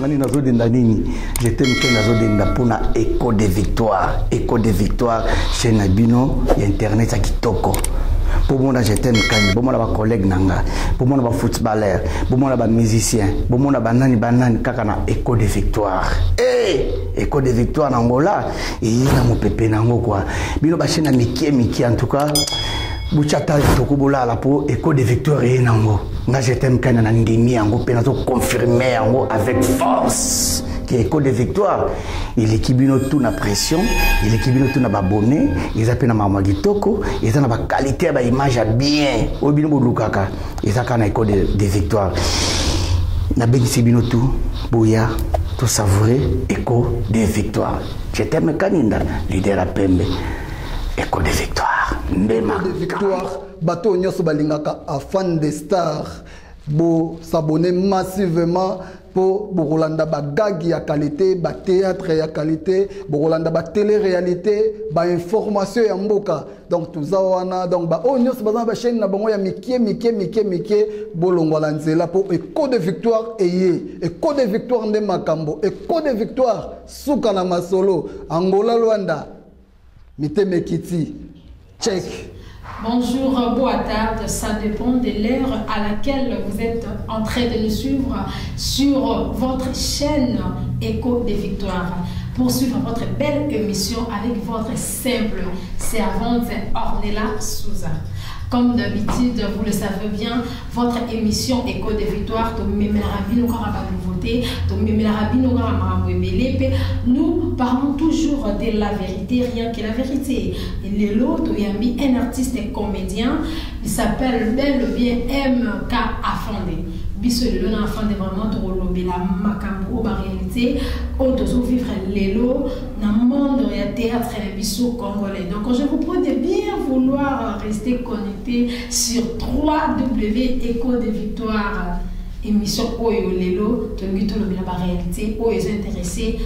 nangani nazo denda nini. Je t'aime que nazo denda pour na Écho de Victoire. Écho de Victoire chez Nabino internet à kitoko. Pour moi je t'aime quand pour moi ba collègue nanga, pour moi ba footballeur, pour moi ba musicien, pour moi ba nani kaka na Écho de Victoire. Écho de Victoire n'angola et na mo pépé nango quoi. Bino ba chaîne miki en tout cas. Buchata tokubola la po Écho de Victoire et nango. Nga je t'aime quand na ndimi yango pe na to confirmer yango avec force. Écho de Victoire, il est kibino tout na pression, il est kibino tout na abonné, ils appellent na mama kitoko, ils ont na qualité ba image bien. Obino bolukaka, ils ont kana Écho de Victoire. Na bengisi bino tout, boya, tout savourer Écho de Victoire. Je t'aime kaninda, leader à Pembe. Écho de Victoire. Ndema. Écho de Victoire, bateau nyoso balingaka a fan des stars. Bo s'abonner massivement pour Rolanda ba gag ya qualité, ba théâtre ya qualité, Rolanda ba télé-réalité, ba information ya mboka. Donc tout ça wana donc ba onyos bazana ba chaîne na bango ya mikie bolongwala nzela pour Écho de Victoire Écho de Victoire nde makambo, Écho de Victoire suka na masolo, Angola Luanda, miteme kiti. Check. Bonjour, boa-tarde, ça dépend de l'heure à laquelle vous êtes en train de nous suivre sur votre chaîne Écho de Victoire. Pour suivre votre belle émission avec votre simple servante Ornella Souza. Comme d'habitude, vous le savez bien, votre émission Écho de Victoire, nous parlons toujours de la vérité, rien que la vérité. Et l'autre, il y a mis un artiste et comédien, il s'appelle bel ou bien MK Afandé. Biso le long enfant de vraiment drôle la makambo en réalité auto vivre l'élo dans le monde de théâtre et biso congolais. Donc je vous prie de bien vouloir rester connecté sur 3W Écho de Victoire. Émission Oyo Lelo, la réalité, Oyo intéressé,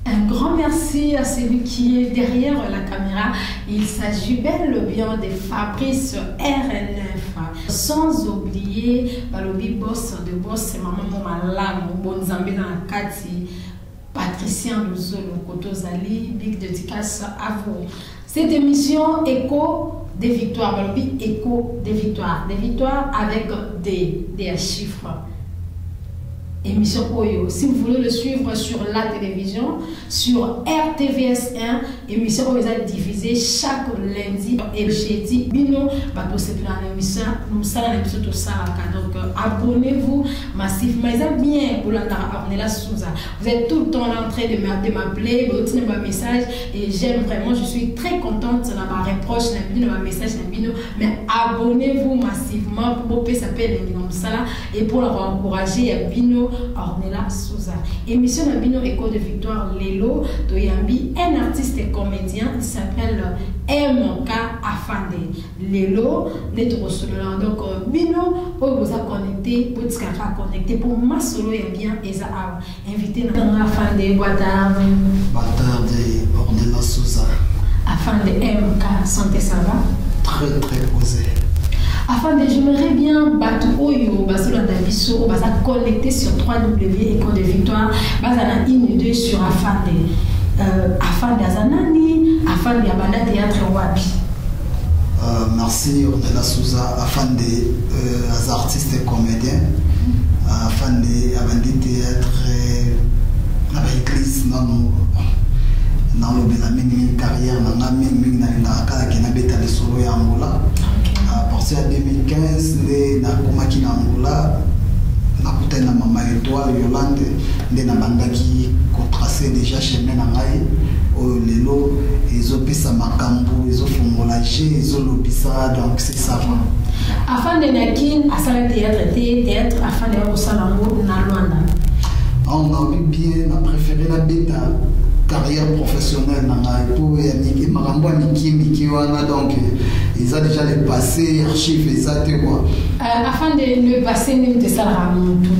un grand merci à celui qui est derrière la caméra. Il s'agit bel et bien de Fabrice RN9. Sans oublier le big boss de boss, maman Malam, bon Zambé dans la Kati, Patricien Luzolo, Kotozali, big dédicace à vous. Cette émission Écho des victoires, Écho des victoires avec des chiffres. Émission Oyo. Si vous voulez le suivre sur la télévision, sur RTVS1, émission Oyo est diffusée chaque lundi et jeudi. Bino, bateau c'est plein d'émission, nous savons l'émission tout ça. Donc abonnez-vous massivement. Ils bien pour la Ornella Souza. Vous êtes tout le temps en train de m'appeler, de me donner un message et j'aime vraiment, je suis très contente de ma reproche, de ma message, mais abonnez-vous massivement pour que ça s'appelle et pour encourager Bino Ornella Souza. Émission Nabino Écho de Victoire Lelo Toyambi, un artiste et comédien, il s'appelle MK Afandé. Lelo, netro solo. Donc Bino, vous a connecté, vous êtes connecté pour ma solo et bien et ça a invité dans Afandé. Boa tarde. Boa tarde, Ornella Souza. Afandé MK, santé ça va? Très posé. Afin de j'aimerais bien battre Oyo, Basula Dabiso, Basa connecté sur 3W Écho de Victoire, Basana 1 ou 2 sur Afande. Afande Azanani, Afande Yabanda Théâtre Wabi. Merci Ornella Souza, Afande artiste et comédien, Afande Abandi Théâtre, l'église, dans le carrière, dans la mine, Angola. À partir de 2015, les Nakumaki Angola, Nakutena Mama Étoile, Yolande, les Nabandaki, tracé déjà chemin Nangaï, Lelo, ils ont pissé à Makambo, ils ont formulagé, ils ont lobissa, donc c'est ça. Afin de Nakin, à Sala théâtre, afin de Rosalambo, Nalwanda. On a vu bien, on a préféré la bêta. Carrière professionnelle pour donc ils ont déjà le passé archives exact quoi afin de le passé même de ça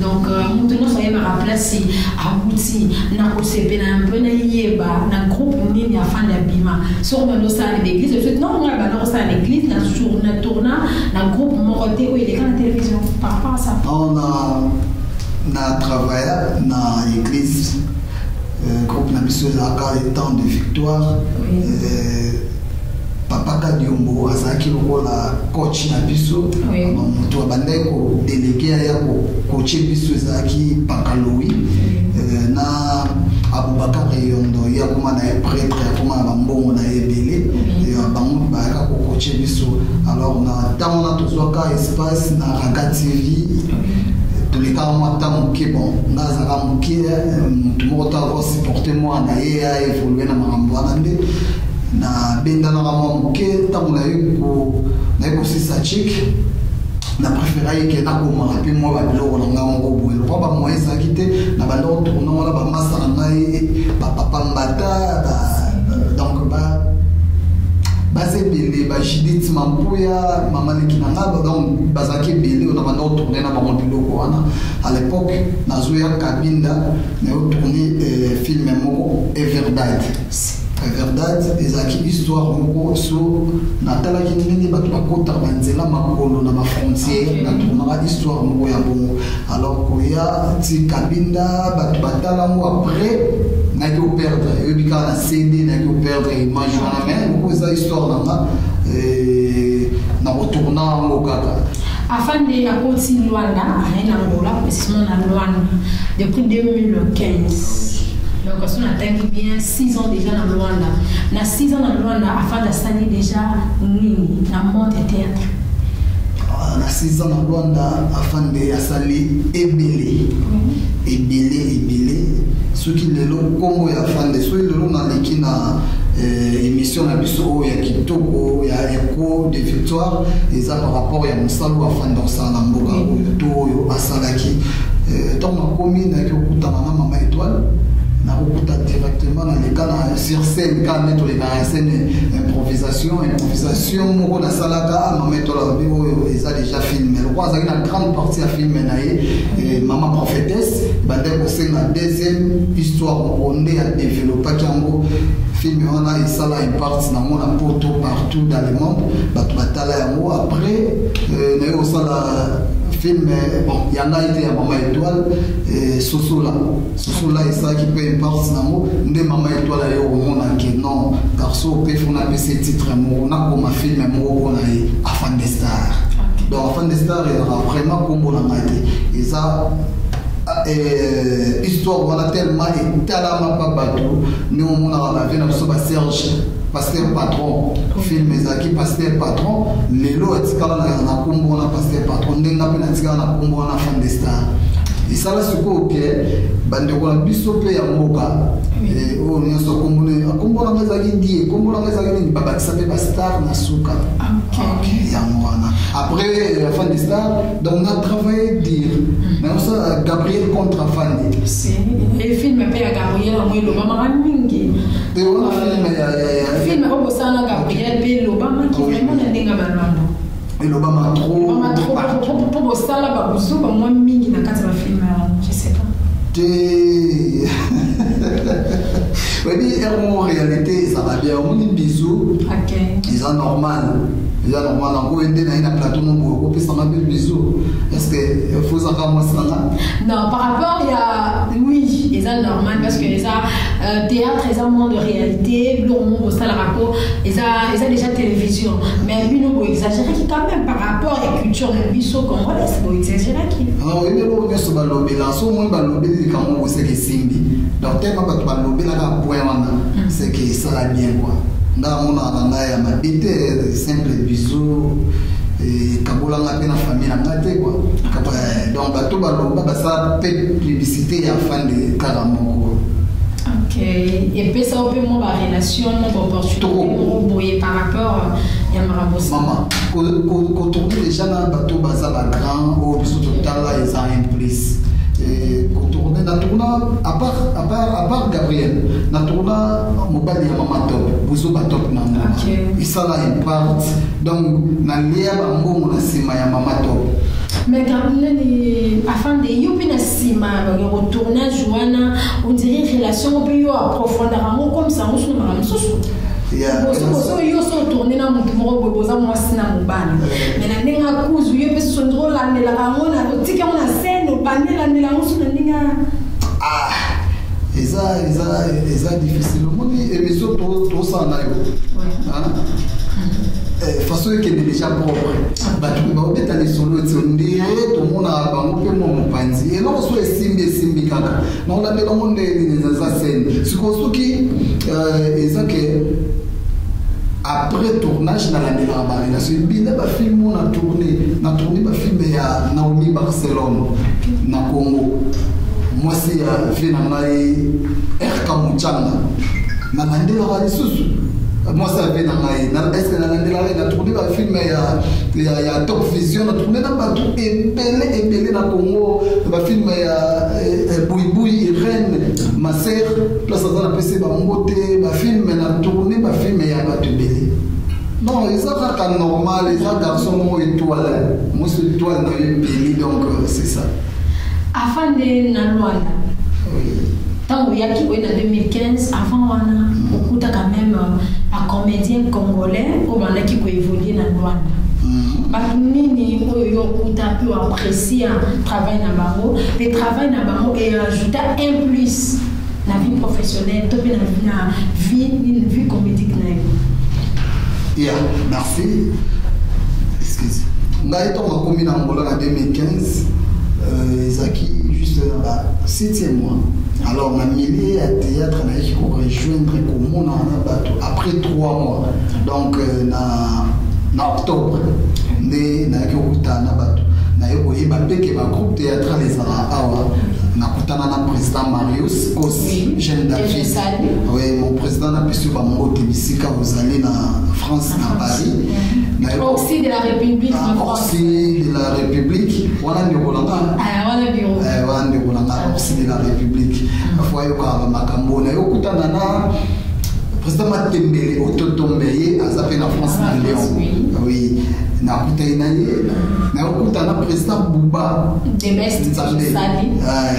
donc nous soyons à place abouti na OCP na un peu na yeba na groupe nini afin de bima sur nos salles d'église non on va dans salle d'église na jour na tourna na groupe moroté où il est à la télévision par rapport à ça on a na travailla dans l'église groupe na biso ezalaka le temps de victoire. Papa Kadiombo azaki lokola coach na biso moto abandaki kodelege ya koche biso ezalaki Pakaloui na Aboubakar Yondo ya koma na prêtre ya koma na bambongo na ebele bango bayaka koche biso. Alors na ntango na tozwaka espace na Raga TV toleka mwa ntango moke bon nga azalaka moke motu moko to akosupporte mwa na ye aévolue na makambo wana nde na benda na mwa moke ntango naye kosisa chik na préféré ke nakomaka mpe mwa babiloko na ngai moko boye lokwa bamoye ezalaki te na bandoko tourna wana bamasa na ngai bapapa mbata donc baza ebele bajudith mampuya mamaleki na ngai donc bazalaki ebele na bandoko tourne na bango biloko wana à l'époque nazoya kabinda nayotourne filme moko Everdad. Verdade ezaki histoire moko so natalaki ndenge bato bakota banzela makolo na bafrontière na tournaka histoire moko ya bongo. Alors koya ti kabinda bato batala mo après naki operdre yobika na CD naki operdre image wana mais moko eza histoire nanga na retourna ngo kaka afin de la continue Luanda à Angola précisément na Luanda depuis 2015. Donc, on a bien 6 ans déjà dans Luanda. Na 6 ans dans Luanda, afin de s'allier déjà dans le monde du théâtre. Na 6 ans dans Luanda, afin de s'allier ebele. Ce qui est le Congo et afin de ceux qui ont l'équipe na émission na biso ya kitoko ya écho de victoire et ça par rapport à Moussalo afin de ça na mboka to asalaki. Donc, on a commis na kokutana na Mama Étoile. Na okuta directement dans les cas sur scène quand mettre les dans scène improvisation moko na salaka mametto la bio eza déjà filmé le roi azaki na grande partie à filmer naie maman prophétesse bande ko c'est la deuxième histoire on est à développer kango film wana isala impact na mona poto partout dans le monde batala yango après na yo sala film bon yanga été à Mama Étoile Sosola et ça qui peut importe nango nde Mama Étoile yo mona que non garçon peut fona ce titre mo na comme film mo na afin des stars donc afin des stars il aura vraiment combo na ngate et ça histoire voilà tellement et talama pas bateau nous on a la vie na so ba Serge pasteur patron film ezaki pasteur patron lelo etikala na kombo na pasteur patron ndenga pe na etikala na kombo na fan de star isala siko ke bande ko na biso pe ya mboka o nyoso kombo na ezaki die kombo na ezaki ni baba kisape ba star na suka ok ya mwana après la fan de star donc on a travaillé dire mais ça Gabriel contre Afande si le film pe ya Gabriel amwelo mama mingi de on film au Bosana Gabriel pe Lobama qui vraiment n'endenga balando et Lobama trop pour Bosala ba buzu ba moi mingi na kati ba film je sais pas oui en réalité ça va bien on dit bisous OK ils sont normal en gros ende na ina plateau mon ko pesa ma bisous est-ce que faut ça comme ça non par rapport il y a oui ils sont normal parce que les théâtre ils ont moins de réalité le monde au sala rapport ils ont déjà télévision mais lui nous exagérer qui quand même par rapport à la culture de biso congolais c'est exagérer qui ah oui mais le so balobi la so mo balobi quand on sait que simbi donc tellement ba balobi la ka point wana c'est que ça va bien quoi nda mona na ya mabite simple bisous et kabola ngate na famille ngate quoi donc bato baloba basa publicité ya fan de Karamoko. OK et puis ça peut mon relation mon opportunité par rapport ya marabosa maman ko tourner déjà na bato basa ba grand au biso total là ils ont un plus tourner na tourna à part Gabriel na tourna mobali ya Mama Top buzo ba top na ngoma isala impact donc na lia ba mbongo na sima ya Mama Top mais Gabriel afin de yopi na sima ba retourner Joana on dirait relation peut yo approfondir comme ça on se na msoso yo so tourner na mutu moko boza mwasi na mobali mais na ndenga kuzu yo pe sondro la ndela ka mona otika ona scène bandela ndela osu na ndinga eza difficile omoni émission tosala yo façon ekende déjà propre bato baobeta lisolo eti ondire tomona bango mpe mwa mopanzi eloko so esimbi kaka naolandela ngo nde eza scène sikoyo soki eza ke après tournage nalandelaka barelation ebina bafilme o na tourne bafilme ya Naomi Barcelone na Congo mwasi ya vie na ngai RK Muchanga nalandelaka lisusu mwasi ya vie na ngai eske nalandelaka na tourne bafilme ya Top Vision na tourne na bato ebele na Congo bafilme ya Bouyboui Irene Maser place aza na pese bambote bafilme na tourne bafilme ya bato ebele non eza kaka normal eza garçon mo étoile mwasi étoile na yo ebele donc c'est ça afande na Luanda. Tant qu'il y a qui en 2015, avant on a quand même un comédien congolais ou on a qui peut évoluer dans Luanda. Bakuni oyo kuta peut apprécier un travail na bango, le travail na bango et ajouter un plus la vie professionnelle, to na vie comédique na yo. Yeah, merci. Excuse. Ngai to makomi na Angola en 2015. Zaki juste là 7e mois alors ma milieu à théâtre na qui rejoindre comme on après 3 mois donc na octobre né na qui kutana bato na yo yeba peke ba groupe théâtral les awa na kutana na président Marius aussi jeune David oui mon président na bisu ba moto bisika vous allez na France na Paris aussi de la République en France aussi de la République wana ndio kolanga wana bureau wana ndio kolanga aussi de la République afwa yo ka makambo na yo kutana na président Matembele ototombeye azape na France na Lyon oui na kutana na okutana président Bouba de best Sali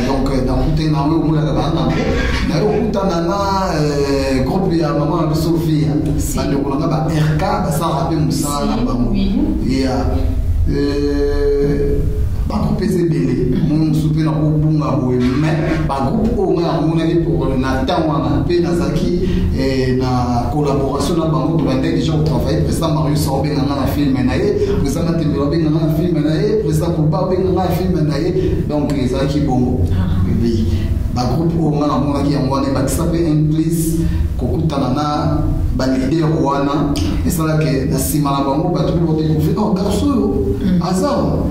donc na kutana we omula kana na okutana na groupe ya maman Sophie na kolanga ba RK ba sa rapé musala bango ya ba groupe ezebele mon souper na kobunga boye mais ba groupe o nga mona ni pour na tawana pe na zaki na collaboration na bango to bande déjà au travail président Marius Obenga na film na ye président Matembele Obenga na film na ye président Kuba Obenga na film na ye donc ezaki bongo oui ba groupe o nga mona ki yango ne ba kisape un plus kokutana na ba leader wana esala ke na sima na bango ba tout le découvrir oh garçon azar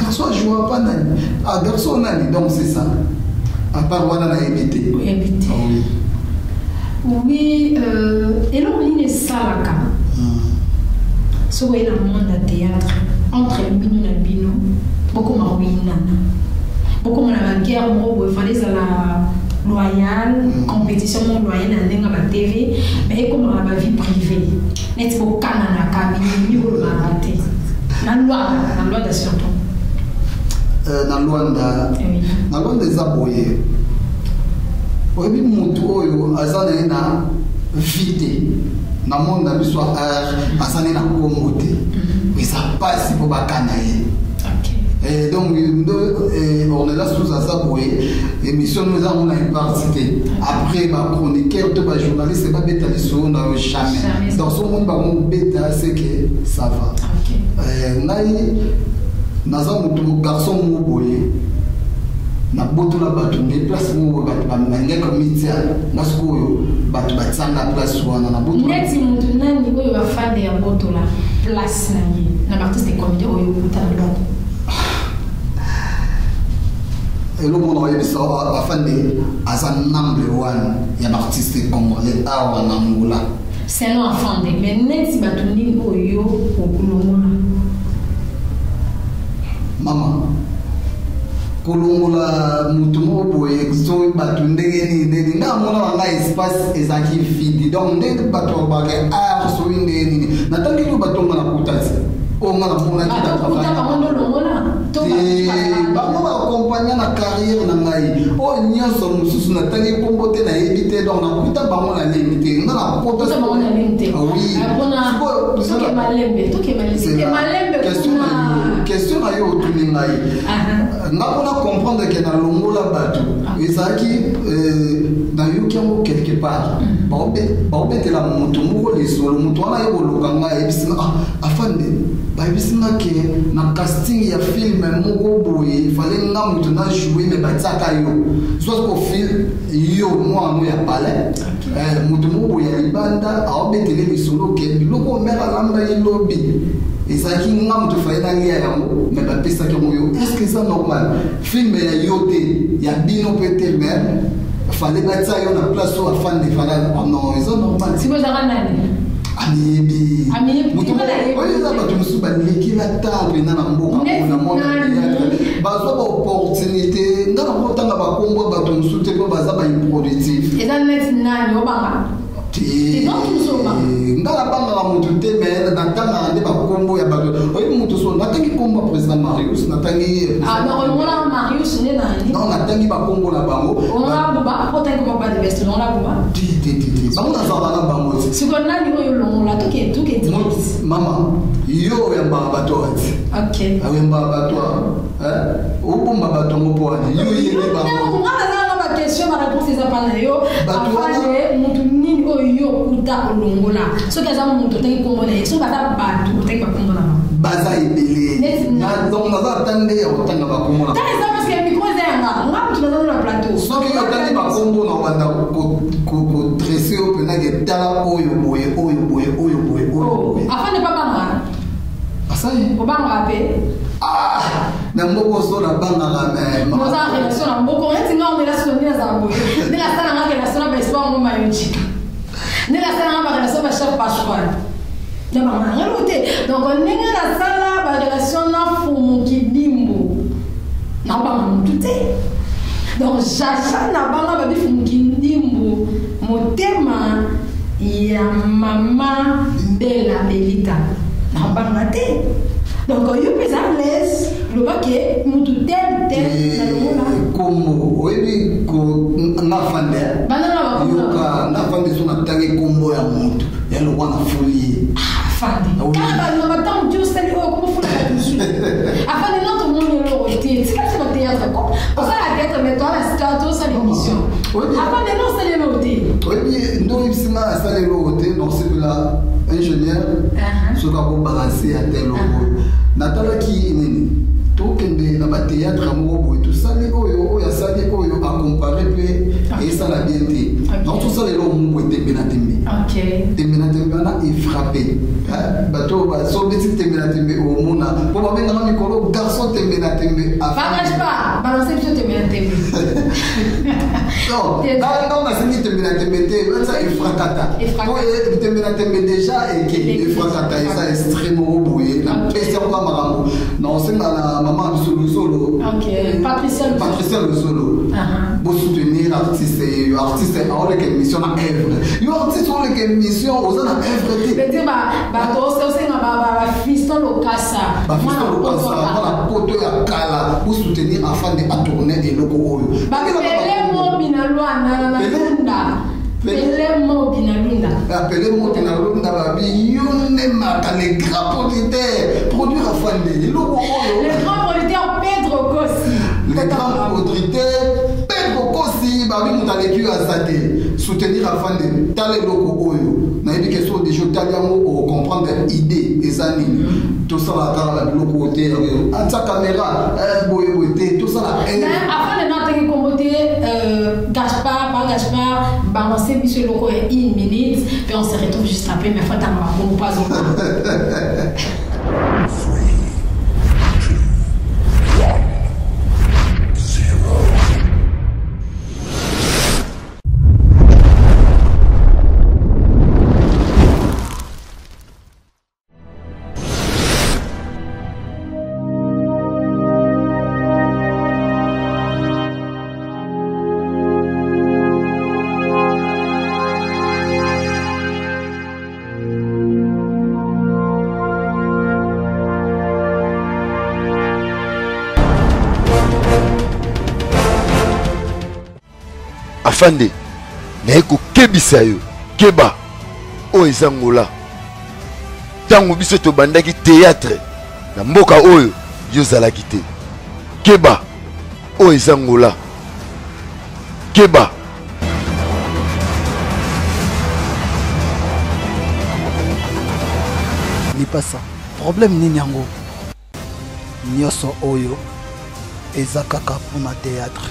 garçon joue pas nani garçon nani donc c'est ça à part wana na éviter oui et là on est salaka so ouais dans le monde de théâtre entre bino na bino beaucoup maruina beaucoup na guerre mo il fallait ça la loyal compétition mon loyal na ndenga ba TV mais comme la vie privée net ko kana na kabini ni ko na raté na loi de surtout na Luanda ezaboye oyebi mutu oyo azali na vide na monde na biso azali na kombo te eza pasi mpo bakana ye donc on est là sous azaboye émission nous avons une partie après ba chroniqueur to ba journaliste ba beta lisolo na jamais dans ce monde ba on beta c'est que ça va ngai naza mutu garçon mo boye na botola bato nde place mo bato banenge komitia ngasiko oyo bato batsanga place wana na botola neti mutu nani oyo bafande ya botola place na ye na artiste comédien oyo kutana bato elo mona oyebisa bafande aza number 1 ya artiste congolais awa na Angola c'est non afande mais neti bato nini oyo okulomona mama kolongola mutu moko boye so bato ndenge nini nga mona wanga espace ezaki vide donc ndenge bato bake so ndenge nini natangi yo bato nga na kutasi o nga na mona kita travail bango baaccompagne na carrière na ngai oyo nyonso mosusu natangi kombo te nayebi te donc nakuta bango nalembi te nga na question na yo otuni ngai nga mpona comprendre ke nalongola bato ezalaki nayoki yango quelque part baobetela moto moko lisolo moto wana ye koluka ngai ayebisinga afande bayebisinga ke na casting ya filme moko boye fale nga moto na joue me batiaka yo soit ko film yo mwana ya palais moto moko boye ya libanda aobetele lisolo ke biloko omera lamba ye lobi ezalaki nga moto faye nalia yango me bapesaki yango yo est ce que ça normal filme ya yo te ya bino mpe te même fallait batia yo na place oyo afande fala non eza normal sikozaka nani amiyebi oyo eza bato mosusu balekela ntango ena na mboka na mona bazwa baopportunité nga na kotanga bakombo bato mosusu te mpo baza baimproductif eza neti nani obanga nga nabangaka motu te me natangaka nde bakombo ya bato oyebi motu so natangi kombo ya président Marius natangi non natangi bakombo na bango bango nazalaka na bango mama yo oyambaka bato ati oyambaka bato obomba bato ngo mpo wani yo yebi bango question ma réponse eza pa na yo afande mutu nini oyo kuta olongola soki aza moto otangi kombo na ye soki aza bato otangi bakombo na baza ebele donc naza tande ya kotanga bakombo na eza parce que micro eza yanga nga mutu naza na plateau soki otangi bakombo na obanda kodresse yo mpenake tala oyo boye oyo boye oyo boye oyo afande pa banga asali obanga pe na mboko so na bangaka moza relation na mboko eti nga omela so ni za boye ni la sana nga relation ba espoir ngo mayonchi ni la sana nga relation ba chef Pascal na mama nga lote donc ni la sana ba relation na fumu kidimbo na ba mutute donc jaja na banga ba fumu kidimbo motema ya mama Bella Belita na banga te. Donc, il y a plus à l'aise, le baquet, nous tout tel, comme, oui, na fande. Na fande son attaqué combo ya monte. Ya le wana folie. Fande. Quand on va tant Dieu c'est comment faut la dessus. Afin de notre monde le roté. C'est pas le théâtre quoi. On va la tête mais toi la statue ça l'émission. Afin de non c'est le roté. Oui, nous ici ma ça le roté donc c'est là ingénieur. Ce qu'on va balancer à tel logo. Natalaki nini tokende na batéâtre moko boye tosali oyo oyo asali oyo accompare mpe esala bien te donc tosala elo moko etembe na tembe wana efrappe bato basobeti tembe na tembe omona po babengaka mikolo garçon tembe na tembe non nasengi tembe na tembe te eza efrakata po tembe na tembe déjà eke efrakata eza extrême moko boye na pesi yango makambo na osenga na mama Lusolo Patricia Lusolo pour soutenir artiste aoleka émission na œuvre yo artiste oleka émission oza na œuvre te bete bato osenga bafiston lokasa mwana poto ya kala pour soutenir afin de tourner eloko oyo bapele mo binalwana na lunda Pele mo binalunda. Pele mo binalunda babi yone maka les grands producteurs produire afin de les grands producteurs Pedro Kossi. Les grands producteurs Pedro Kossi babi mutaleki azate soutenir afin de tale loko oyo. Na yebi question de jeux taliamo pour comprendre idée des années. Tout ça la kala loko hotel anta caméra boye boye tout ça la afin de notre communauté Gaspard balancer monsieur Loco une minute puis on se retrouve juste après mais faut t'en pour pas encore. afande naye kokebisa yo keba oyo eza ngola ntango biso tobandaki théâtre na mboka oyo yo ozalaki te keba oyo eza ngola keba lipasa problème nini yango nyonso oyo eza kaka mpona théâtre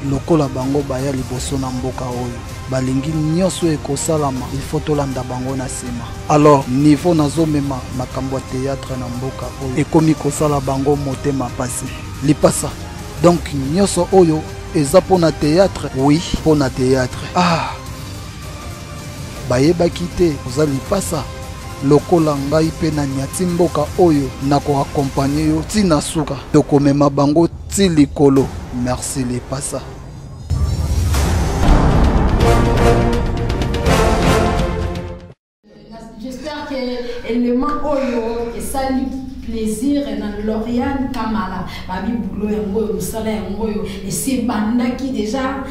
lokola bango baya liboso na mboka oyo balingi nyonso ekosalama il faut tolanda bango na nsima alors niveau nazomema makambo ya théâtre na mboka oyo ekomi kosala bango motema pasi lipasa donc nyonso oyo eza mpona théâtre oui mpona théâtre bayebaki te oza lipasa lokola ngai mpe na nyati mboka oyo nakoakompagne yo ntina suka tokomema bango ti likolo merci lipasa. J'espère que l'élément oyo et ça lui plaisir dans Lauriane Kamala babi boulot yango musala yango et c'est banda qui déjà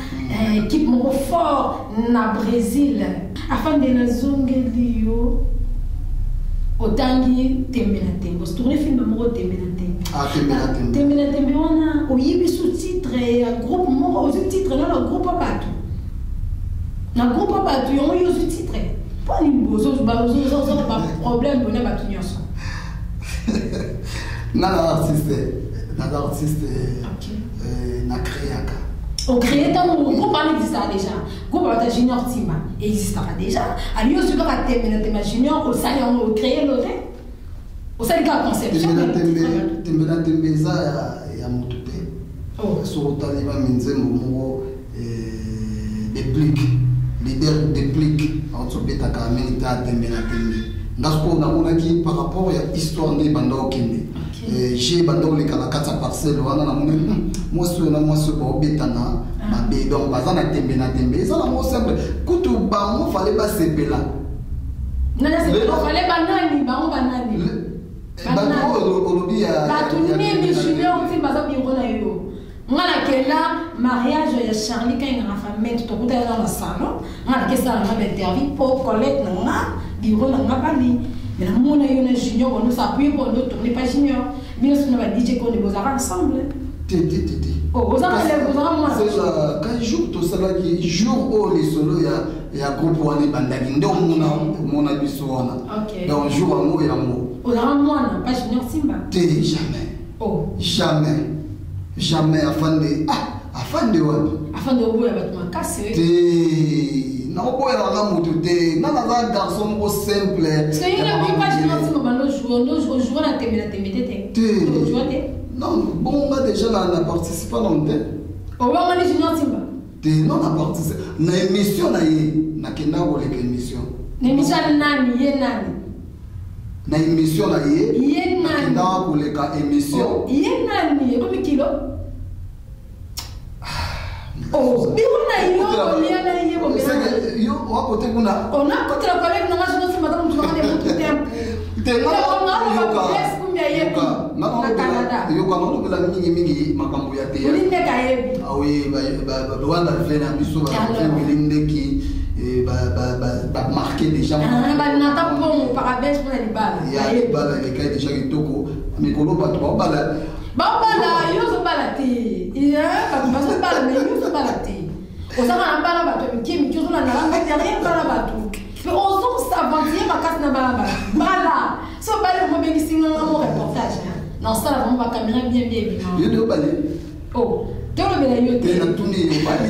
équipe mon fort na Brésil afin de nazongeli yo otangi tembe na tembe se tourner film mo tembe na tembe tembe na tembe on oyibi sous-titre groupe mo sous-titre na le groupe Batu na groupe Batu yo sous-titre pas ni bozo ba problème bonne Batu nyonso na artiste na créaka au créé tant le groupe existe déjà groupe Bata Junior Timba existera déjà alio sur la thème junior au salon on créé l'autre au salon de conception tembe za ya mutupe sur taliba minze mo déplique leader déplique en so beta ka milita tembe na tembe ndasko na monaki par rapport à histoire de bando kende j'ai bando le kala kata parcelle wana na monaki moi so ko betana na be donc bazana tembe na tembe ça la mo simple kutu ba mo fallait pas sepela non c'est pas fallait banani ba mo banani olobi ya batunini junior timba za biro na yo ngala kela mariage ya Charlie quand il a famille tout côté dans le salon ngala que ça m'a interview pour Colette na biro na ngapali mais la mona yona junior on nous appuie pour nous tourner pas junior mais nous va DJ qu'on est beaux ensemble oh vous avez moi c'est ça quand jour tout ça là qui jour au les solo ya groupe wana bandaki ndo mona biso wana donc jour amour et amour on a moi pas junior Simba jamais afin de oboya bato makasi na oboya la moto te na na garçon mo simple parce que yona bi pas junior Simba bando jouer na tembe te non bon on a déjà na participé longtemps on va aller junior Simba te non na participé na émission na ye na kenda ko le émission nani ye nani na émission na ye nani na ko le ka émission ye nani ko mikilo oh biro na yo ni ana ye ko c'est yo wa côté kuna on a côté la collègue na national Simba dans tout le tempo yo quand on veut la mingi makambo ya te ah oui wanda vena biso ba milinde ki ba marqué déjà ba na ta pon parabènes pour les balles ya les balles les cas déjà kitoko mikolo ba to bala yo so balati il a ba so bala mais yo so balati o sa na bala ba to ki mi kizo na na rien bala ba to on s'aventure ma casse na bala bala so bala mo bengi singa mo reportage non ça là vraiment la caméra bien yo de balé oh to le bela yo te na tuni yo balé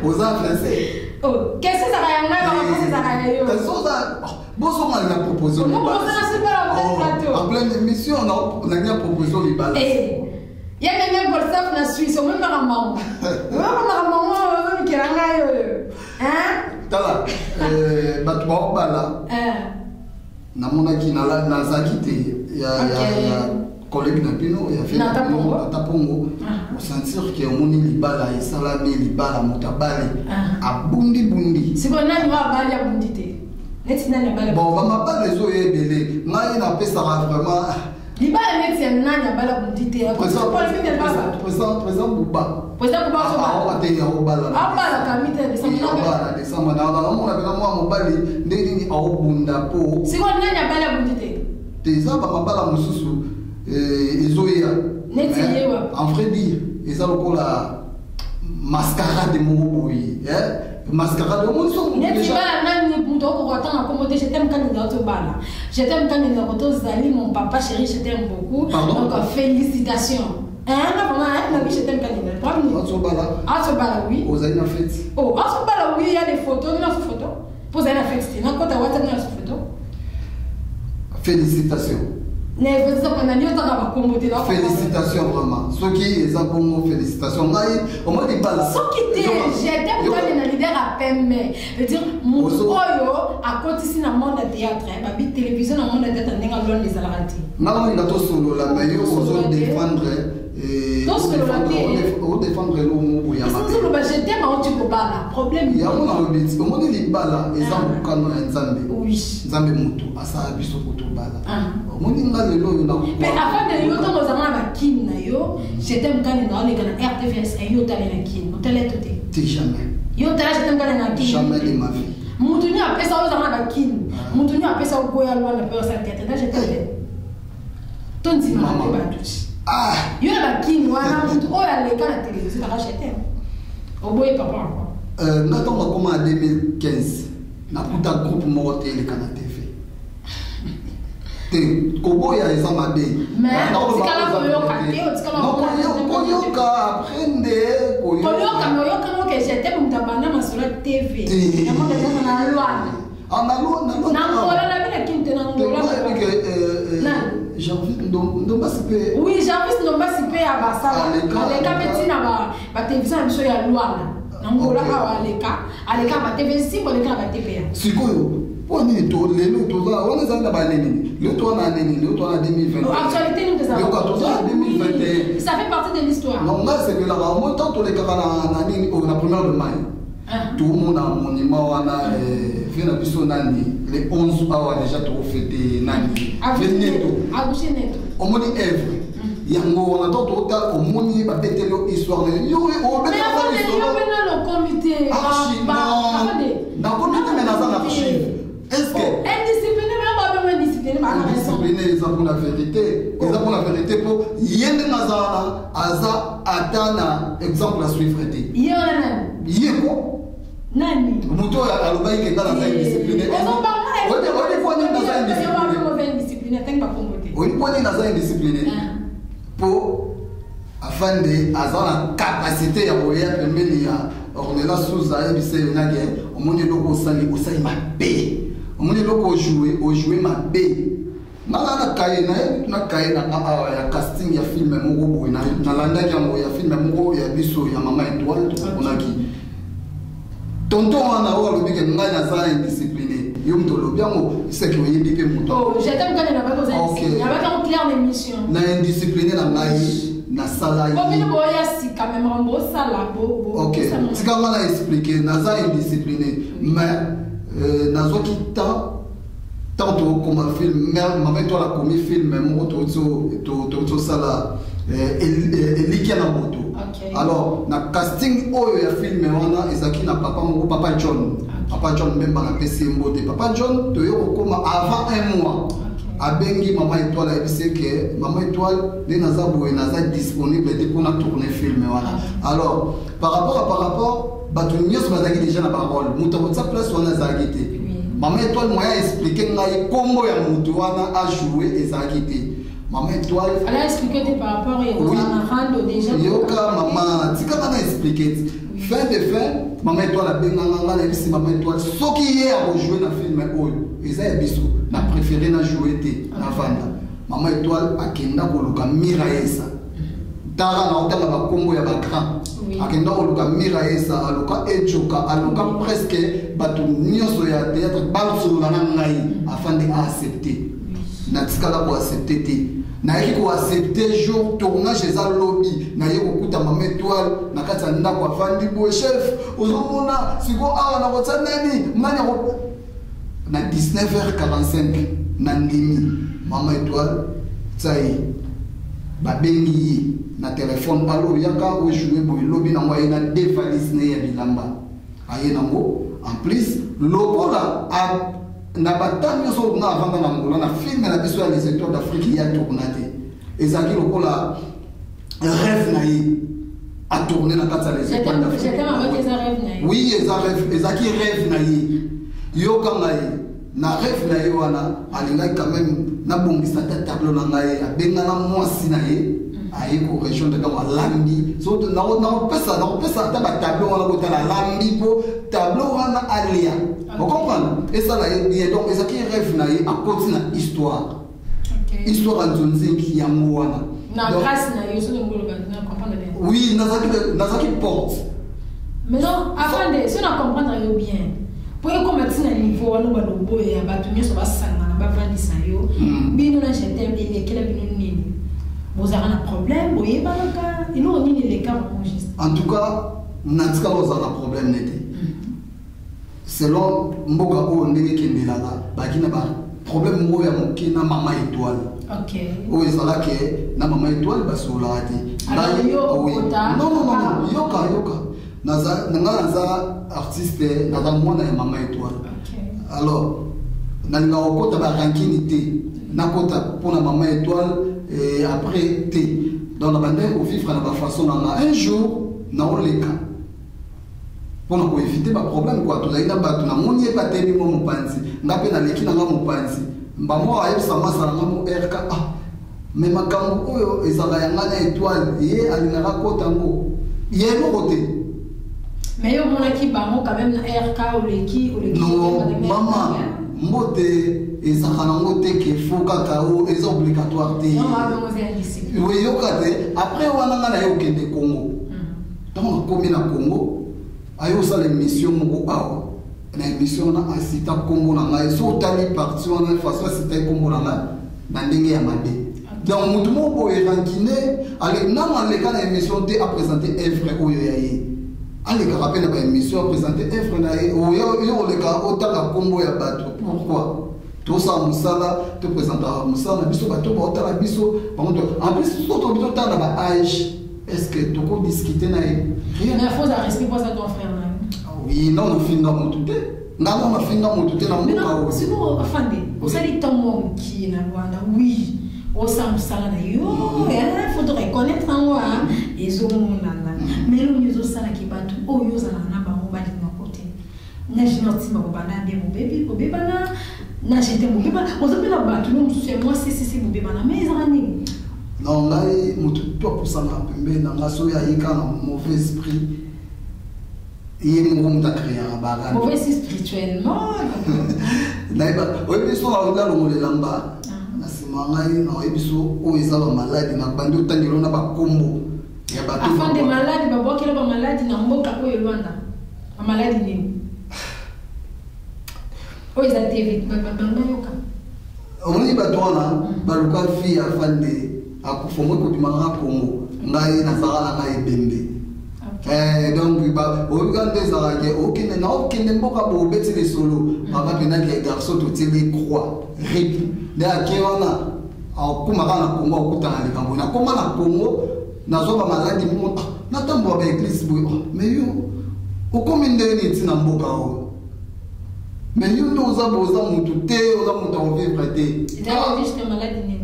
aux français oh qu'est-ce que ça va yanga ba ko ça va yo que ça boso ma na proposition on va ça pas la plateau en pleine émission on a bien proposition li balé il y a même golf na Suisse on même pas maman on qui ranga yo hein tala batu ba bala namona ki na zakite ya collègue na bino ya fait na tapongo au sentir que omoni libala esalami libala motabale abundi c'est bon nani va bali abundi te neti nani bali bon va ma pas les eaux ebele ngai na pesa vraiment Liba est c'est un an bala bundité. Président Bouba. Président Bouba so ba. Ah te ya obala. Ah bala kamite de sama na. De sama na na mona bela mwa mobali ndeni aobunda po. Siko nanya bala bundité. Te za ba mabala mususu ezoya. Neti yewa. En vrai dire, eza lokola mascarade mo boyi, mascarade au monde sont déjà nani pour donc autant accommoder je t'aime quand il est au bala je t'aime quand il est au Zali mon papa chéri je t'aime beaucoup donc félicitations vraiment je t'aime quand il est au bala oui aux années fête oh au bala oui il y a des photos il y a des photos pour aller fête c'est n'importe quoi tu as des photos félicitations. Félicitations vraiment. Ceux qui les ont félicitations. Au moins des balles. Ceux qui étaient, j'étais pour les leaders à peine, mais je veux dire, mon oyo à côté ici dans le monde de théâtre, ma télévision dans le monde de théâtre, on est en loin des alaratis. Maintenant, il a tout solo la meilleure aux défendre. Défendre le mot où il y a ma j'étais ma tu peux pas problème. Il y a mon envie, au moins les balles, ils ont quand même Zambé. Oui. Zambé Moutou, à ça, biso pour tout balles. Mais avant de yo dans nos amants avec Kim na yo, j'étais quand dans les RTVS et yo t'allais na Kim, on t'allait tout. Jamais. Yo t'allais j'étais quand na Kim. Jamais de ma vie. Moutuni a fait ça aux amants avec Kim. Moutuni a fait ça au Goya loin de peur sa tête. Là j'étais. Ton dit maman pas tout. Ah. Yo la Kim wana moutou oh ya les gars la télévision t'as acheté. Au boy papa quoi. N'attends comment en 2015. Na puta groupe Morote le Canada TV. Kobo ya eza mabe. Mais tikala koyoka te, tikala koyoka aprende koyoka que j'étais pour m'tabana masura TV. Ya mo ndeza na lwana. Na ngola la bila kinte na ngola. Jean-Fils Ndomba Sipe. Oui, Jean-Fils Ndomba Sipe ya basala. Aleka betina ba télévision biso ya lwana. Na ngola ka aleka ba TV si bo leka ba TV. Sikoyo. On est tous les autres, on est en train de l'autre on a 2021. Actualité, nous devons 2021. Ça fait partie de l'histoire. Non, c'est que là, on monte tous les cas la première de mai. Tout le monde a un monument, on a fait la mission les 11 heures déjà trop fêté Nani. Au moins Èvre. Yango, on attend total au monde il va péter l'histoire. Mais avant le comité. Dans le comité, mais dans l'archive. Est-ce que indiscipliné même indiscipliné indiscipliné ils ont pour la vérité ils ont pour la vérité pour yende nazana aza atana exemple la suivre été yeko nani muto aloba yeke dans la indiscipliné on pone dans la indiscipliné pour afin de azana capacité ya boya pembeni ya on est là sous a ebise yonage omoni loko sali mabe omoni loko jouer mabe nala na kaye na ya casting ya film moko boy na landa ya film moko ya biso ya mama étoile onaki tonton wana o lobike ngai na za indiscipliné yo mto lobiango c'est que yebi pe muto oh j'aime quand na ba ko indiscipliné avec un clair d'émission na indiscipliné na ngai na sala yi comme une boya si quand même un beau sala beau OK tika ngala expliquer na za indiscipliné mais nazo kita tanto comme film mais toi la commis film mo to sala elikia na moto alors na casting oyo ya film wana ezaki na papa John memba na PC mbote papa John to yo koma avant un mois abengi mama étoile ebise que mama étoile les nazaboé naza disponible pour na tourner film wana alors par rapport batu nyos bazaki déjà na parole muto sa place wana zagité mama étoile moya expliquer ngai kombo ya mutu wana a jouer ezaki te maman étoile elle a expliqué par rapport à rando déjà yoka maman tika bana expliquer fin de fin maman étoile a benganga na bisi maman étoile soki ye a jouer na film oyo eza ya biso na préféré na jouer te na vanda maman étoile akenda koluka miraesa tara na otanga ba kombo ya ba grand akenda koluka miraesa aluka echoka aluka presque batu nyonso ya théâtre balso na ngai afin de accepter na tikala ko accepter te na yeki ko accepter jour tournage eza lobby na yeko kuta mama étoile na kati ya ndako afandi bo chef ozomona siko awa na kotsa nani na 19h45 na ndimi mama étoile tsayi babengi na téléphone balo yaka o jouer boy lobby na moyen na dévalise ne ya bilamba aye nango en plus lokola a na batami so na avanga na ngola na film na biso ya les étoiles d'Afrique ya tournate ezaki lokola rêve na yi a tourner na kata les étoiles d'Afrique. Oui, ezaki rêve na yi yoka ngai na rêve na yi wana alinga quand même na bongisa ta tableau na ngai abenga na mwasi na ye aye ko région de Gama lambi so na pesa ta ba tableau wana ko ta la lambi po tableau wana alia vous comprenez et ça là bien donc ezaki rêve na yi a continue histoire histoire nzonzi ki ya mwana na grâce na yo so ngolo ba na comprendre bien oui nazaki porte mais non avant de si on comprendre yo bien pour que comme tu na niveau wana ba do boye ya batu nyoso ba sanga na ba vandisa yo bino na jetem et kela bino nini vous avez un problème boye ba ka ino nini les cas enregistrés en tout cas natika vous avez un problème n'était selon mboka o ndenge kendelaka bakina ba problème mo ya mokina mama étoile. OK. O ezala ke na mama étoile basola ati. Non, yoka. Naza artiste naza mwana ya mama étoile. OK. Alors nalinga okota ba rankini te. Nakota pona mama étoile et après te. Dans la bande au vivre na ba façon na un jour na oleka. Pour éviter ba problème quoi to zaina ba tuna moni e pateli mo mopanzi ngape na leki na nga mopanzi mbamo ayo sama sala mo RK mais makambo oyo ezala yanga na étoile ye alingaka kota ngo ye mo côté mais yo mona ki ba mo quand même na RK ou leki non mama mbote ezaka na ngote ke foka ka o est obligatoire te non ba mo c'est indiscipline oui yo kate après wana nga na yo kende Congo donc comme na Congo ayo ça l'émission moko awa na émission na asita kombo na ngai so tali parti wana façon asita kombo na ngai na ndenge ya mabe donc mutu moko erankine ale na le kana émission te a présenter œuvre oyo ya ye ale ka rappel na émission a présenter œuvre na ye yo le ka otaka kombo ya bato pourquoi tout ça musala te présenter musala biso bato ba otala biso par contre en plus so to bito tana ba âge est-ce que tu peux discuter na rien na faut respect pour ça ton frère oui non on finit dans mon tout non on finit dans mon tout na mo sinon afande osali tomo qui na Rwanda oui au samsala na yo il faut te reconnaître en moi et zo monana mais le nyozo sala ki batu o yo zala na ba mo bali na côté na jinoti ma bana be mo bébé bana na j'étais mo bébé ozo na batu no c'est moi c'est mo bébé bana mais zani non là mutu pour ça na pembe na ngaso ya yika na mauvais esprit et mo mta créer ba mauvais spirituellement na ba o biso la ngalo mo le lamba na simangai na o biso o ezala malade na bandi otangelo na ba kombo ya ba to afin des malades ba bokela ba malade na mboka ko Rwanda ba malade ni o ezala TV ba yoka on y ba tona ba luka fi afande akufomwe kutimanga Congo ngai na sala ngai bembe donc ba ogande zara ke okine na okine mboka bo beti le solo baba pena ke garçon to tele croix rip de akewana akuma kana Congo okutana le kambo na koma na Congo na zo ba maladi mo na tambo ba église bo mais yo okominde ni tina mboka o mais yo ndo za boza mutu te oza mutu o vivre te ta juste malade ni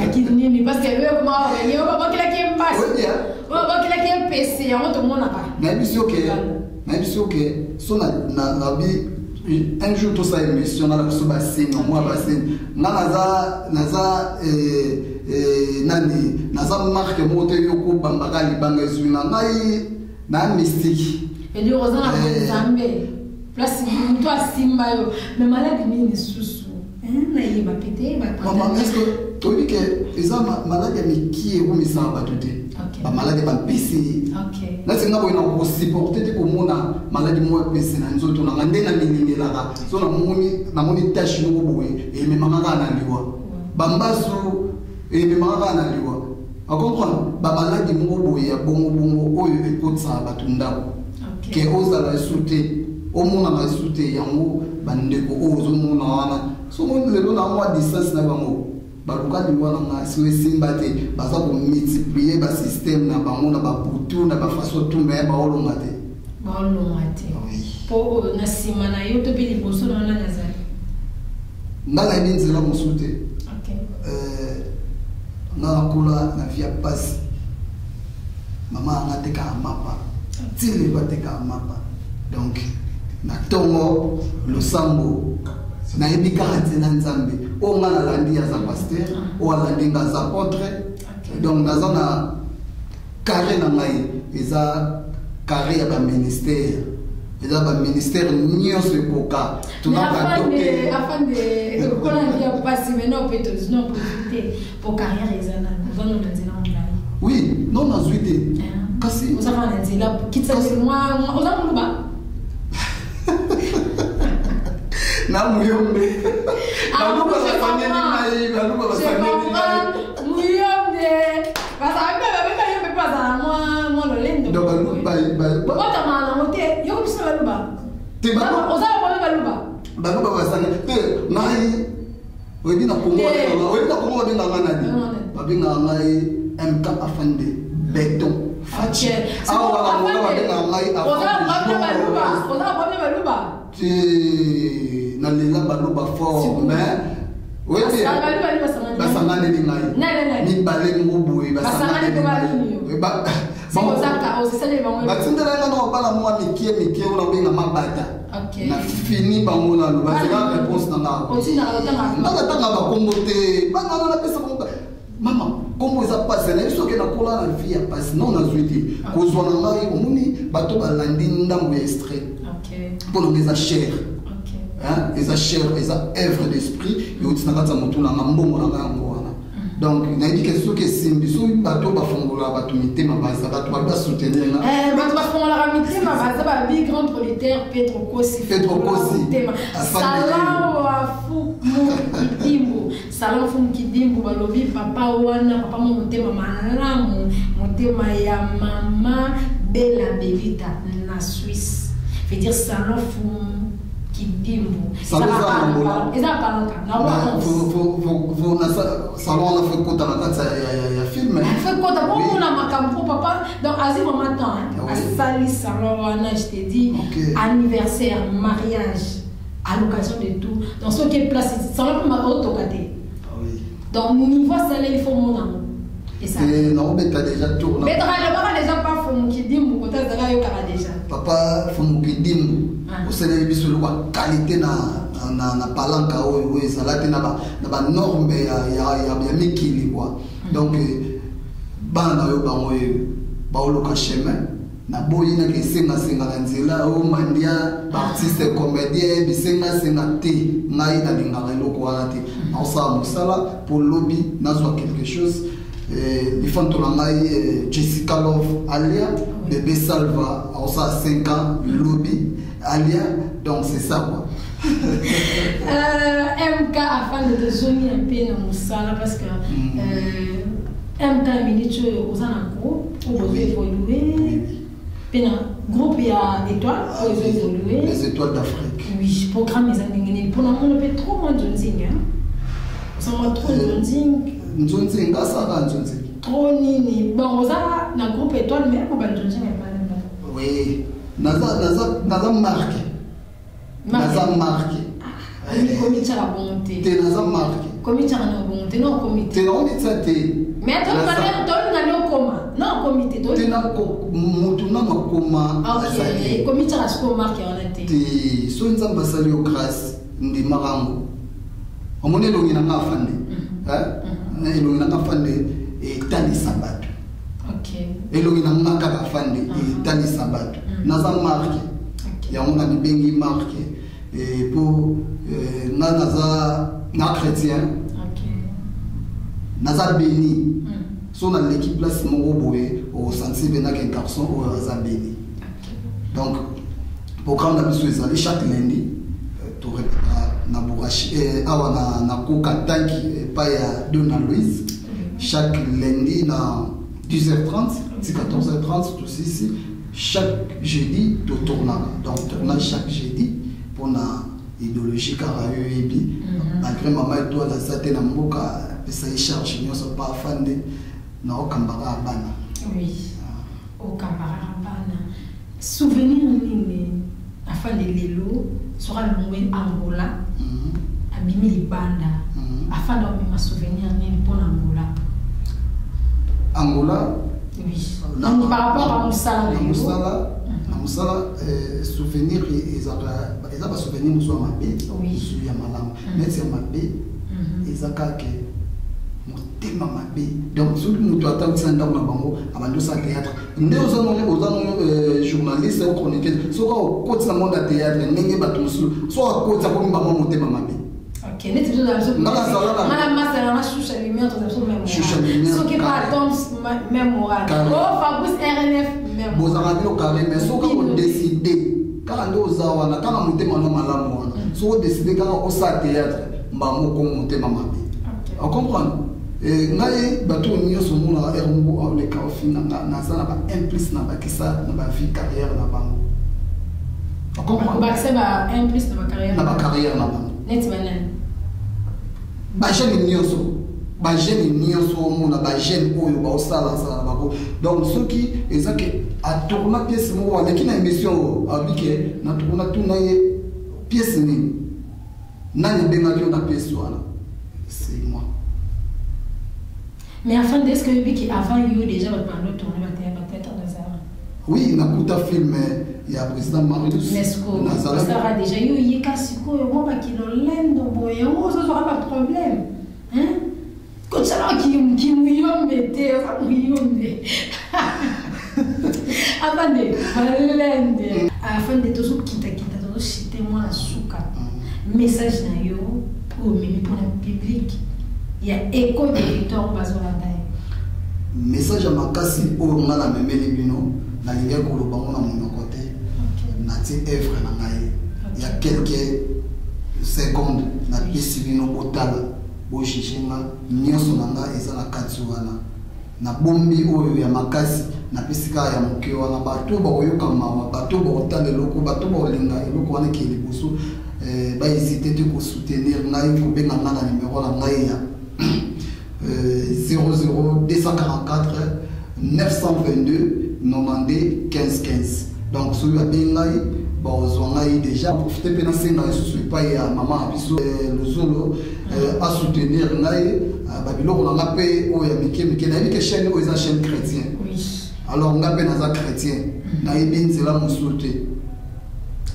Akini parce que eux comment on va pas qu'il a qui est basse. On va pas qu'il a qui est PC, on te montre pas. Mais bien que son na bi un jour tout ça émission na la so bassin moi bassin naza nani naza marque moto yoko bambaka libanga ezuna ngai na mystique. Et du rozana Zambe. Place toi simba yo mais malade ni susu. Na yeba pété ba. Maman est-ce que tu dis que les malades mais qui est où mais ça va tout ba malade ba PC. OK. Na singa boina ko supporter te ko mona malade mo PC na nzoto na ngande na milingela ka. So na moni tâche no boye et me mama kana liwa. Bambasu et me mama kana liwa. A comprendre ba malade mo boye ya bongo oyo ekotsa ba tunda. OK. Que osa la sauter au monde na souté yango bandeko ozo mona wana so mon lelo na moi distance na bango baluka di wana na so simba te baza ko multiplier ba système na bango na ba butu na ba façon tout mais ba olonga te po na sima na yo to pe liboso na wana nazali ndala ni nzela mosute na kula na via passe mama angateka mapa tili bateka mapa donc na tongo losambo na ebika na nzambe o ngana landi ya za pasteur o landi nga za apôtre donc na zona carré na ngai eza carré ya ba ministère eza ba ministère nyonso ekoka tunaka toke afande kona via passe maintenant peut être non profiter pour carrière ezana vano na nzela ngani oui non na zuite kasi osaka na nzela kitsa moi osaka luba na muyombe baluba bafanye nini baluba bafanye nini muyombe parce que baba yombe pasa moi lolendo donc baluba bota mana mote yo bisa baluba te baluba basanga te ngai wedi na kongo benga nganadi babenga ngai MK afande beton fachi awa wala babenga ngai afande baluba na lela baluba fort mais wete basangane ni ngai ni bale ngubu basangane ni ngai batindela nga na bala mwa mikie ona benga mabata na fini bango na loba c'est réponse na nga tanga bakombo te bana na pesa konga mama kombo eza passe na biso ke na kola na vie ya passe non na zuiti kozwa na ngai omoni bato balandi ndambo ya extrait pour nous eza cher eza cher eza œuvre d'esprit yo tinaka za moto na mbongo na ngambo wana donc na dit que ce que simbi so bato bafongola bato mitema baza bato ba soutenir na bato bafongola mitema baza ba big grand prolétaire Pedro Kosi salon fu mukidimbu balobi papa wana papa mo motema malamu motema ya mama Bella Belita na Suisse veut dire salon fu kidimbu salon na fait kota na kata ya film fait kota pour na makampo papa donc azima matin asali salon wana je te dis anniversaire mariage à l'occasion de tout dans ce qui est place salon pour ma autocaté donc niveau salaire il faut mon amour et ça non mais t'as déjà tout mais t'as déjà pas faut kidimbu kota zaka yo kara déjà papa faut kidimbu osele biso lokwa qualité na palanka oyo ezalaki na ba norme ya mikili quoi donc bana yo bango baoloka chemin na boyi na kesenga na nzela o mandia artiste comédien bisenga te ngai na lingaka eloko wana te naosala mosala pour lobby nazwa quelque chose lifanto na ngai Jessica Love Alia bébé Salva aosala 5 ans lobby Alia donc c'est ça quoi MK afin de zoni un peu na mosala parce que MK minute aux anako au évoluer pena groupe ya étoile aux évoluer les étoiles d'Afrique oui programme les années pour on peut trop moins de nzinga ça moi trop nzinga ça va nzinga trop nini bon aux na groupe étoile mais on va nzinga pas oui naza marque comité à la bonté te naza marque comité à la bonté non comité te on dit ça te mais toi on a coma non comité toi te na ko mutu na makoma ok comité à la marque on a te so nzamba salio grâce ndi marango omone longi na ngafande na longi na ngafande e tali sabato ok elongi na ngaka ngafande e tali sabato naza marque yango na bibengi marque et pour na chrétien naza béni so na l'équipe place mon boye au sensible na qu'un garçon au naza béni donc programme na biso ezali chaque lundi to na bourachi awa na koka tanki pa ya Dona Louise chaque lundi na 10h30 14h30 tout ici chaque jeudi de tournage. Donc tournage chaque jeudi pour la idéologie car ebi malgré maman et toi la zate na mboka pesa y charge nous sommes pas fan de na okambara bana. Oui. Okambara bana. Souvenir nini afin de lelo sera le moment Angola. Abimi libanda. Afin de me souvenir nini pour Angola. Angola. Oui. Donc par rapport à Moussala. Moussala, souvenir, ils ont pas souvenir, nous sommes à Mabé, nous sommes à Malam. Mais c'est à Mabé, ils ont qu'à mon thème à Mabé. Donc, ce que nous doit attendre, c'est un homme à Bango, à Mando Sa Théâtre. Nous avons journalistes et chroniqueurs, soit au côté du monde à théâtre, n'est pas tout seul, soit au côté de mon thème à Mabé. Ok, mais tu dois avoir madame Massala, choucha lumière, tu dois avoir même moral. Ce qui pas tombe même moral. Oh, Fabrice RNF. Vous avez le carré, mais si vous décidez, quand vous avez quand vous montez mon malamu, si vous décidez quand vous êtes au théâtre, vous montez ma mabi. Vous comprenez? Naye bateau ni yoso mona erungu le kaofi na ça na ba implice na ba kisa na ba vie carrière na bango. Vous comprenez? Ba c'est ba implice na ba carrière. Na ba carrière na bango. Net banen. Ba jeune ni yoso. Ba jeune ni yoso mona ba jeune oyo ba osala sala bako. Donc ceux qui ezake a tourna pièce mo wala kina émission abike na tourna tout na pièce ni. Nani benga yo na pièce wana. C'est moi. Mais afin de ce que avant il y a déjà votre panneau tourné ma tête en Nazara. Oui, na kuta film il y a président Marius Nazara. Nazara déjà yo yeka siko yo moi qui no lendo boyo ça sera pas de problème. Hein? Quand ça là qui mouillon mette, ça mouillon. Afin de lende. Afin de tout kita tout citer moi la souka. Message na yo pour mimi pour le public. Il y a écho de Victor Bazolanda. Message à Makasi pour nga na memeli bino na linga ko lo bango na mon côté. Na ti œuvre na ngai. Il y a quelques secondes na pisi bino botala bo shishinga nyoso na nga eza na katsuwana. Na bombi oyo ya Makasi na pisika ya mokyo wana bato ba oyoka mawa bato ba otala loko bato ba olinga eloko wana ki liboso ba hésiter de ko soutenir ngai ko benga na numéro na ngai ya 00 244 922 90 15 15. Donc celui à Bengai, on a déjà profité pendant 5 ans, je ne pas à maman le Zolo à soutenir Naï, Babylone on a payé au Yamike, mais il y a chaîne aux chaînes chrétiennes. Alors on a payé dans un chrétien, Naï bin c'est là mon soutien.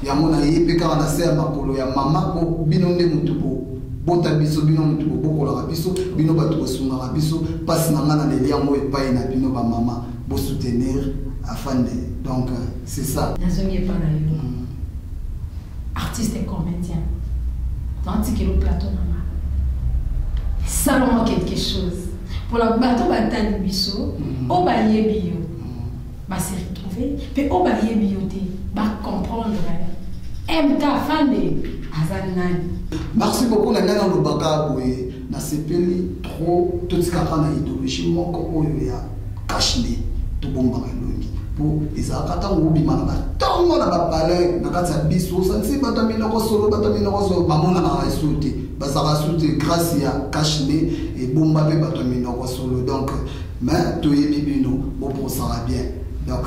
Il y a mon aïe, puis quand on a serre ma polo, il y a maman pour binonner mon tubo. Bota biso bino mutu boko la biso bino bato sunga biso passe na ngana le liamo et pas na bino ba maman bo soutenir afin de donc c'est ça nazomi pas na yo artiste et comédien dans le plateau mama salon quelque chose pour la bateau batali biso o ba yebi yo ba se retrouver puis o ba yebi yo te ba comprendre MK Fande azanani. Merci beaucoup na ngana lobaka boye na sepeli trop tout ce kana idéologie moko oyo ya kashne to bomba longi pour ezakata ngobi mana ba tongo na ba palais na kata biso sansi batamina ko solo bamona na resute basaka sute grâce ya kashne et bomba be batamina ko solo donc mais to yebi bino bon pour ça bien donc